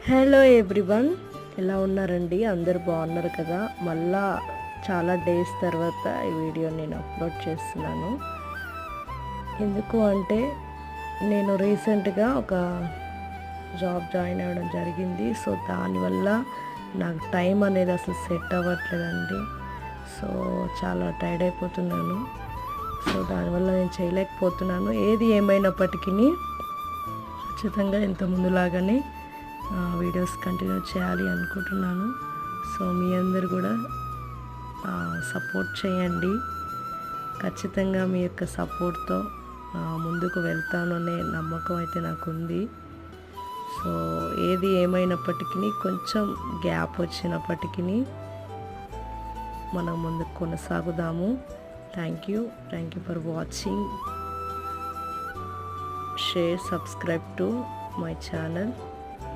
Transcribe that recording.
Hello everyone, ఎలా ఉన్నారండి? అందరు బాగున్నారు కదా? మళ్ళా చాలా డేస్ తర్వాత ఈ వీడియో నేను అప్లోడ్ చేస్తున్నాను. ఎందుకు అంటే నేను రీసెంట్గా ఒక జాబ్ జాయిన్ అవ్వడం జరిగింది. సో దానివల్ల నాకు టైం అనేది అసలు సెట్ అవ్వట్లేదండి. సో చాలా టైర్డ్ అయిపోతున్నాను. సో దానివల్ల నేను చేయలేకపోతున్నాను. ఏది ఏమైనప్పటికీ ఖచ్చితంగా ఇంత ముందులాగానే వీడియోస్ కంటిన్యూ చేయాలి అనుకుంటున్నాను. సో మీ అందరు కూడా సపోర్ట్ చేయండి. ఖచ్చితంగా మీ యొక్క సపోర్ట్తో ముందుకు వెళ్తాను అనే నమ్మకం అయితే నాకుంది. సో ఏది ఏమైనప్పటికీ కొంచెం గ్యాప్ వచ్చినప్పటికీ మనం ముందుకు కొనసాగుదాము. Thank you for watching. Share, subscribe to my channel.